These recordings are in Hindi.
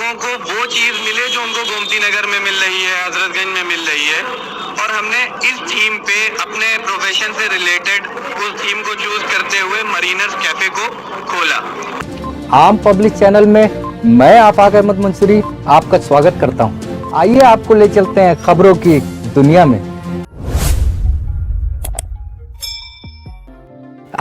लोगों को वो चीज़ मिले जो उनको गोमती नगर में मिल रही है, हजरतगंज में मिल रही है। और हमने इस थीम पे अपने प्रोफेशन से रिलेटेड उस थीम को चूज करते हुए मरीनर्स कैफे को खोला। आम पब्लिक चैनल में मैं आफाक अहमद मंसूरी आपका स्वागत करता हूं। आइए आपको ले चलते हैं खबरों की दुनिया में।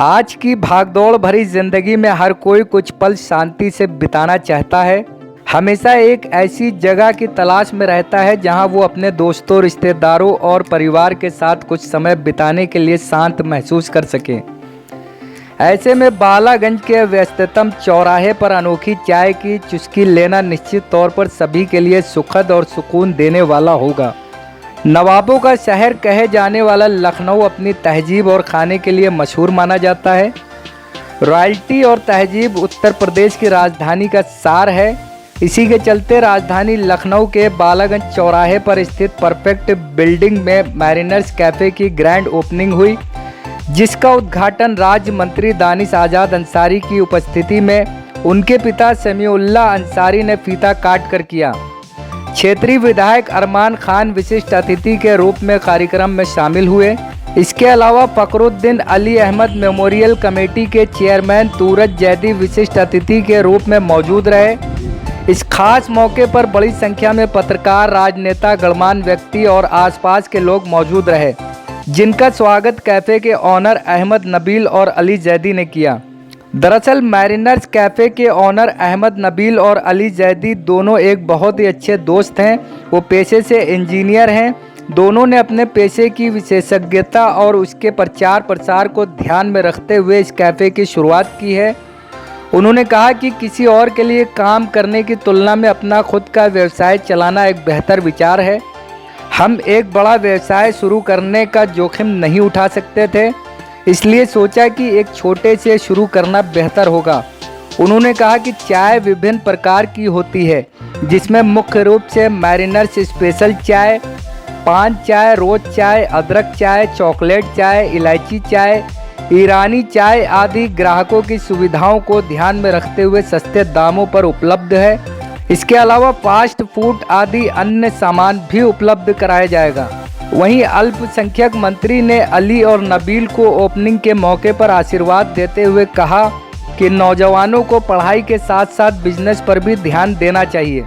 आज की भागदौड़ भरी जिंदगी में हर कोई कुछ पल शांति से बिताना चाहता है। हमेशा एक ऐसी जगह की तलाश में रहता है जहां वो अपने दोस्तों, रिश्तेदारों और परिवार के साथ कुछ समय बिताने के लिए शांत महसूस कर सके। ऐसे में बालागंज के व्यस्ततम चौराहे पर अनोखी चाय की चुस्की लेना निश्चित तौर पर सभी के लिए सुखद और सुकून देने वाला होगा। नवाबों का शहर कहे जाने वाला लखनऊ अपनी तहजीब और खाने के लिए मशहूर माना जाता है। रॉयल्टी और तहजीब उत्तर प्रदेश की राजधानी का सार है। इसी के चलते राजधानी लखनऊ के बालागंज चौराहे पर स्थित परफेक्ट बिल्डिंग में मैरिनर्स कैफ़े की ग्रैंड ओपनिंग हुई, जिसका उद्घाटन राज्य मंत्री दानिश आज़ाद अंसारी की उपस्थिति में उनके पिता समीउल्लाह अंसारी ने फीता काट कर किया। क्षेत्रीय विधायक अरमान खान विशिष्ट अतिथि के रूप में कार्यक्रम में शामिल हुए। इसके अलावा फखरुद्दीन अली अहमद मेमोरियल कमेटी के चेयरमैन तूरज जैदी विशिष्ट अतिथि के रूप में मौजूद रहे। इस खास मौके पर बड़ी संख्या में पत्रकार, राजनेता, गणमान्य व्यक्ति और आसपास के लोग मौजूद रहे, जिनका स्वागत कैफ़े के ऑनर अहमद नबील और अली जैदी ने किया। दरअसल मैरिनर्स कैफ़े के ऑनर अहमद नबील और अली जैदी दोनों एक बहुत ही अच्छे दोस्त हैं। वो पेशे से इंजीनियर हैं। दोनों ने अपने पेशे की विशेषज्ञता और उसके प्रचार प्रसार को ध्यान में रखते हुए इस कैफ़े की शुरुआत की है। उन्होंने कहा कि किसी और के लिए काम करने की तुलना में अपना खुद का व्यवसाय चलाना एक बेहतर विचार है। हम एक बड़ा व्यवसाय शुरू करने का जोखिम नहीं उठा सकते थे, इसलिए सोचा कि एक छोटे से शुरू करना बेहतर होगा। उन्होंने कहा कि चाय विभिन्न प्रकार की होती है, जिसमें मुख्य रूप से मैरिनर्स स्पेशल चाय, पान चाय, रोज चाय, अदरक चाय, चॉकलेट चाय, इलायची चाय, ईरानी चाय आदि ग्राहकों की सुविधाओं को ध्यान में रखते हुए सस्ते दामों पर उपलब्ध है। इसके अलावा फास्ट फूड आदि अन्य सामान भी उपलब्ध कराया जाएगा। वहीं अल्पसंख्यक मंत्री ने अली और नबील को ओपनिंग के मौके पर आशीर्वाद देते हुए कहा कि नौजवानों को पढ़ाई के साथ साथ बिजनेस पर भी ध्यान देना चाहिए।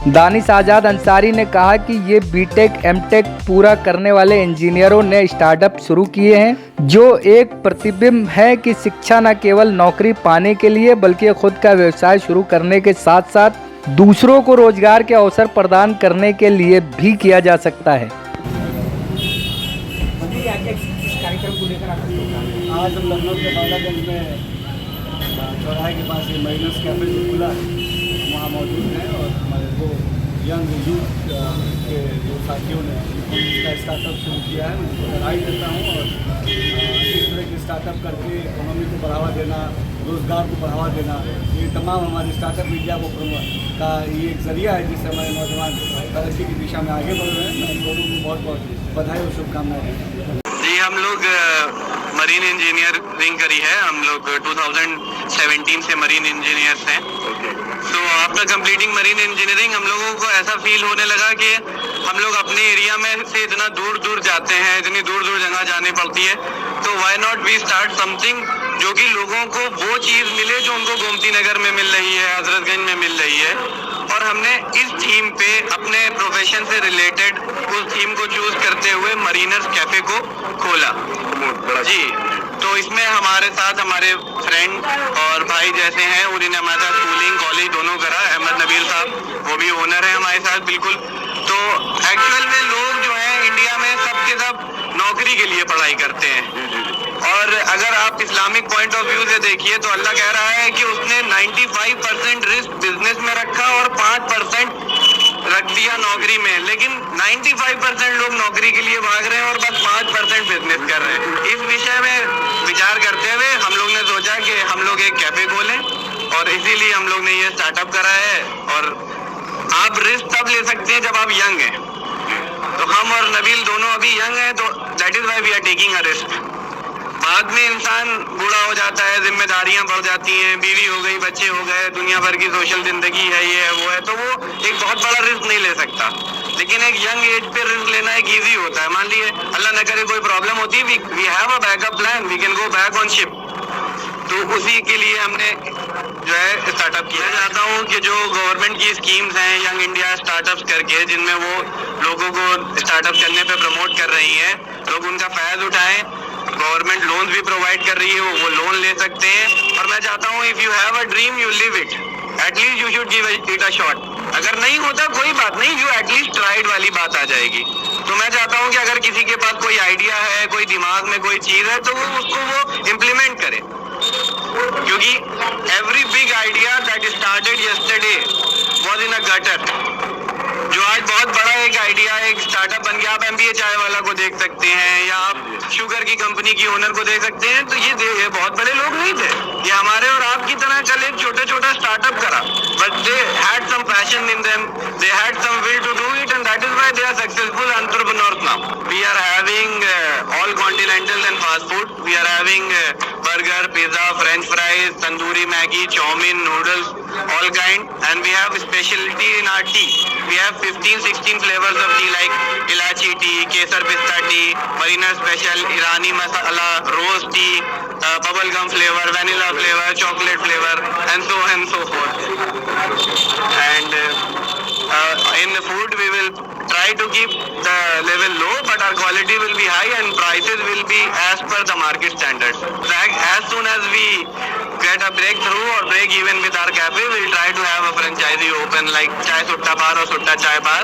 दानिश आज़ाद अंसारी ने कहा कि ये बीटेक एमटेक पूरा करने वाले इंजीनियरों ने स्टार्टअप शुरू किए हैं, जो एक प्रतिबिंब है कि शिक्षा न केवल नौकरी पाने के लिए बल्कि खुद का व्यवसाय शुरू करने के साथ साथ दूसरों को रोजगार के अवसर प्रदान करने के लिए भी किया जा सकता है। आज हम लखनऊ के बालागंज में चौराहे के पास ये मैरिनर्स कैफे जो खुला है, वहाँ मौजूद हैं और हमारे दो यंग यूथ के जो साथियों ने इसका स्टार्टअप शुरू किया है, उनको बधाई देता हूँ। और इस तरह के स्टार्टअप करके इकोनॉमी को बढ़ावा देना, रोज़गार को बढ़ावा देना, ये तमाम हमारे स्टार्टअप इंडिया को का ये एक जरिया है जिससे हमारे नौजवान तरक्की की दिशा में आगे बढ़ रहे हैं। मैं इन दोनों को बहुत बहुत बधाई और शुभकामनाएं देता हूँ। जी, हम लोग मरीन इंजीनियरिंग करी है। हम लोग 2017 से मरीन इंजीनियर्स हैं। तो आफ्टर कंप्लीटिंग मरीन इंजीनियरिंग हम लोगों को ऐसा फील होने लगा कि हम लोग अपने एरिया में से इतना दूर दूर जाते हैं, इतनी दूर दूर जगह जानी पड़ती है, तो why not we start something जो कि लोगों को वो चीज़ मिले जो उनको गोमती नगर में मिल रही है, हजरतगंज में मिल रही है। और हमने इस थीम पे अपने प्रोफेशन से रिलेटेड उस थीम को चूज करते हुए मरीनर्स कैफे को खोला। जी, तो इसमें हमारे साथ हमारे फ्रेंड और भाई जैसे हैं, उन्होंने हमारे साथ स्कूलिंग कॉलेज दोनों करा। अहमद नबील साहब वो भी ओनर है हमारे साथ बिल्कुल। तो एक्चुअल में लोग जो हैं इंडिया में सब के सब नौकरी के लिए पढ़ाई करते हैं। और अगर आप इस्लामिक पॉइंट ऑफ व्यू से देखिए तो अल्लाह कह रहा है कि उसने 95% रिस्क बिजनेस में रखा और 5% रख दिया नौकरी में। लेकिन 95% लोग नौकरी के लिए भाग रहे हैं और बस 5% बिजनेस कर रहे हैं। इस विषय में विचार करते हुए हम लोग ने सोचा कि हम लोग एक कैफे खोलें और इसीलिए हम लोग ने ये स्टार्टअप करा है। और आप रिस्क तब ले सकते हैं जब आप यंग हैं। तो हम और नबील दोनों अभी यंग हैं, तो that is why we are taking a risk. बाद में इंसान बूढ़ा हो जाता है, जिम्मेदारियां बढ़ जाती हैं, बीवी हो गई, बच्चे हो गए, दुनिया भर की सोशल जिंदगी है, ये है वो है, तो वो एक बहुत बड़ा रिस्क नहीं ले सकता। लेकिन एक यंग एज पे रिस्क लेना एक इजी होता है। मान लिए अल्लाह न करे कोई प्रॉब्लम होती है, we have a backup plan, we can go back on ship. तो उसी के लिए हमने जो है स्टार्टअप किया। चाहता हूँ कि जो गवर्नमेंट की स्कीम्स हैं यंग इंडिया स्टार्टअप्स करके, जिनमें वो लोगों को स्टार्टअप करने पे प्रमोट कर रही हैं, लोग उनका फायदा उठाएं। गवर्नमेंट लोन भी प्रोवाइड कर रही है, वो लोन ले सकते हैं। और मैं चाहता हूँ if you have a dream you live it, at least you should give it a shot. अगर नहीं होता कोई बात नहीं, यू एटलीस्ट ट्राइड वाली बात आ जाएगी। तो मैं चाहता हूँ कि अगर किसी के पास कोई आइडिया है, कोई दिमाग में कोई चीज है, तो वो उसको वो इम्प्लीमेंट करे। क्योंकि every big idea that started yesterday was in a gutter. जो आज बहुत बड़ा एक आइडिया, एक स्टार्टअप बन गया, आप MBA चाय वाला को देख सकते हैं, या आप शुगर की कंपनी की ओनर को देख सकते हैं। तो ये बहुत बड़े लोग नहीं थे, ये हमारे और आपकी तरह कल एक छोटा छोटा स्टार्टअप करा, but they had some passion in them, they had some will to do it, and that is why they are successful entrepreneurs now. We are having all continental and fast food, we are having burger, pizza, french fries, tandoori maggi, chowmin, noodles, all kind, and we have specialty in our tea. We have 15-16 flavors of tea like ilachi tea, kesar pista tea, marina special, Irani masala, rose tea, bubble gum flavor, vanilla flavor, chocolate flavor, and so on and so forth. And in the food we will try to keep the level low, but our quality will be high and prices will be as per the market standards. As soon as we get a breakthrough or break even with our cafe, we'll try to have a franchisee open like Chai Sutta Bar or Sutta Chai Bar.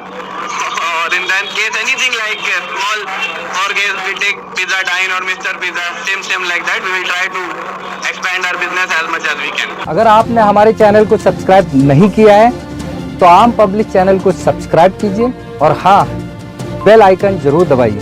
Or in that case, anything like small, or case we take Pizza Dine or Mr. Pizza, same like that. We will try to expand our business as much as we can. अगर आपने हमारे चैनल को सब्सक्राइब नहीं किया है तो आम पब्लिक चैनल को सब्सक्राइब कीजिए और हाँ, बेल आइकन जरूर दबाइए।